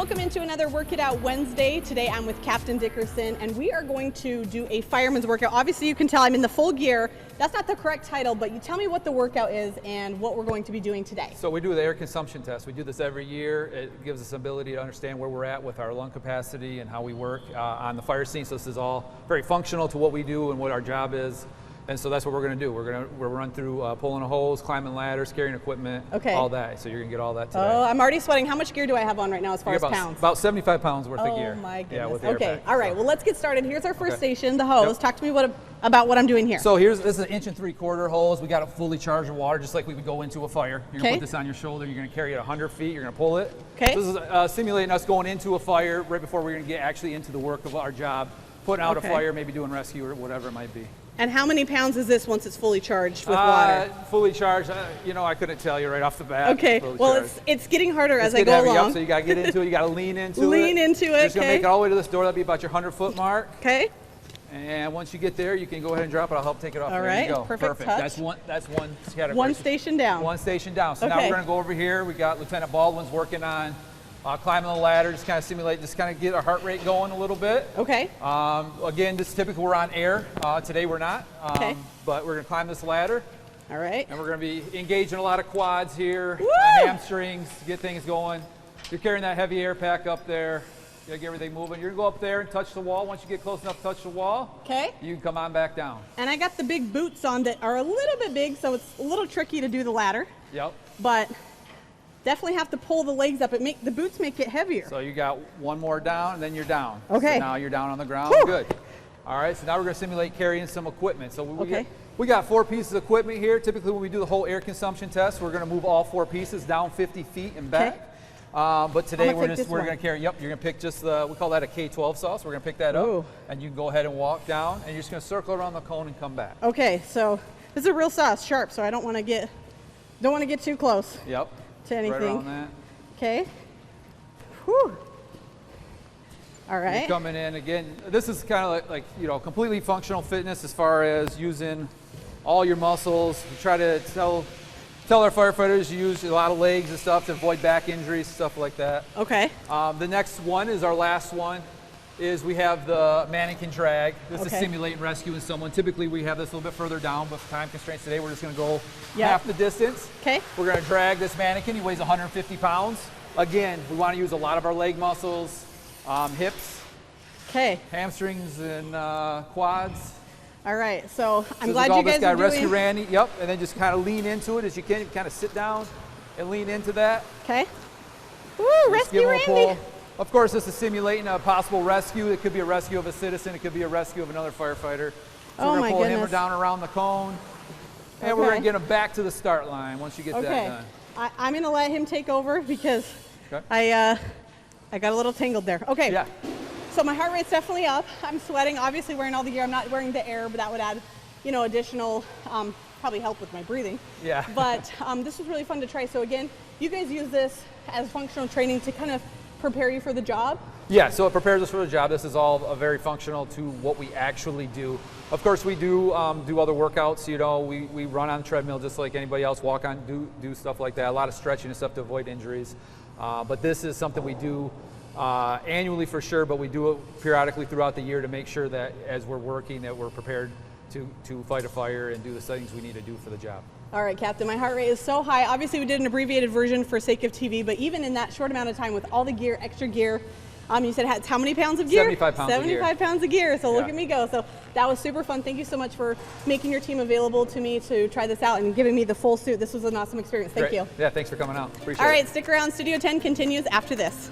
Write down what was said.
welcome into another Work It Out Wednesday. Today I'm with Captain Dickerson and we are going to do a fireman's workout. Obviously you can tell I'm in the full gear. That's not the correct title, but you tell me what the workout is and what we're going to be doing today. So we do the air consumption test. We do this every year. It gives us the ability to understand where we're at with our lung capacity and how we work on the fire scene. So this is all very functional to what we do and what our job is. And so that's what we're going to do. We're going to run through pulling a hose, climbing ladders, carrying equipment, all that. So you're going to get all that today. Oh, I'm already sweating. How much gear do I have on right now as far as pounds? About 75 pounds worth of gear. Oh my goodness. Yeah, with the okay, all right. Well, let's get started. Here's our first station, the hose. Yep. Talk to me about what I'm doing here. So this is an 1 3/4 hose. We got it fully charged with water, just like we would go into a fire. You're going to put this on your shoulder. You're going to carry it 100 feet. You're going to pull it. Okay. So this is simulating us going into a fire right before we're going to get actually into the work of our job, putting out a fire, maybe doing rescue or whatever it might be. And how many pounds is this once it's fully charged with water? Fully charged, I couldn't tell you right off the bat. Okay, well it's getting harder as I go along. Yep, so you got to get into it, you got to lean into it. Lean into it, You're just going to make it all the way to this door. That'll be about your 100-foot mark. Okay. And once you get there, you can go ahead and drop it. I'll help take it off. All there right, you go. perfect touch. That's one category. One station down. One station down. So now we're going to go over here. We got Lieutenant Baldwin's working on climbing the ladder, just kind of simulate, just kind of get our heart rate going a little bit. Okay. Again, this is typical, we're on air. Today we're not, but we're going to climb this ladder. All right. And we're going to be engaging a lot of quads here, hamstrings, to get things going. You're carrying that heavy air pack up there. You gotta get everything moving. You're gonna go up there and touch the wall. Once you get close enough to touch the wall, you can come on back down. And I got the big boots on that are a little bit big, so it's a little tricky to do the ladder. Yep. But definitely have to pull the legs up. The boots make it heavier. So you got one more down, and then you're down. Okay. So now you're down on the ground. Whew. Good. All right. So now we're gonna simulate carrying some equipment. So we got 4 pieces of equipment here. Typically, when we do the whole air consumption test, we're gonna move all 4 pieces down 50 feet and back. But today we're going to carry, you're going to pick just we call that a K12 sauce. We're going to pick that up and you can go ahead and walk down and you're just going to circle around the cone and come back. Okay, so this is a real sauce, sharp, so I don't want to get too close to anything. Right around that. Okay. Whew. All right. You're coming in again. This is kind of like completely functional fitness as far as using all your muscles. We try to tell our firefighters you use a lot of legs and stuff to avoid back injuries, stuff like that. Okay. The next one is our last one. Is we have the mannequin drag. This is simulating rescuing someone. Typically we have this a little bit further down, but for time constraints today we're just going to go half the distance. Okay. We're going to drag this mannequin. He weighs 150 pounds. Again, we want to use a lot of our leg muscles, hips, hamstrings, and quads. All right, so I'm glad you guys are doing... Rescue Randy, and then just kind of lean into it as you can. You kind of sit down and lean into that. Okay. Woo, Rescue Randy. Of course, this is simulating a possible rescue. It could be a rescue of a citizen. It could be a rescue of another firefighter. So we're going to pull him down around the cone, and we're going to get him back to the start line once you get that done. I'm going to let him take over because I got a little tangled there. Okay. Yeah. So my heart rate's definitely up. I'm sweating, obviously wearing all the gear. I'm not wearing the air, but that would add, additional, probably help with my breathing. Yeah. But this was really fun to try. So again, you guys use this as functional training to kind of prepare you for the job? Yeah, so it prepares us for the job. This is all very functional to what we actually do. Of course, we do other workouts. We run on the treadmill just like anybody else, walk on, do stuff like that. A lot of stretching and stuff to avoid injuries. But this is something we do annually for sure, but we do it periodically throughout the year to make sure that as we're working that we're prepared to fight a fire and do the things we need to do for the job. All right, Captain, my heart rate is so high. Obviously we did an abbreviated version for sake of TV, but even in that short amount of time with all the gear, extra gear, you said it's how many pounds of gear? 75 pounds 75 pounds of gear, so look at me go. So that was super fun. Thank you so much for making your team available to me to try this out and giving me the full suit. This was an awesome experience. Thank you. Yeah, thanks for coming out. Appreciate it. All right, stick around. Studio 10 continues after this.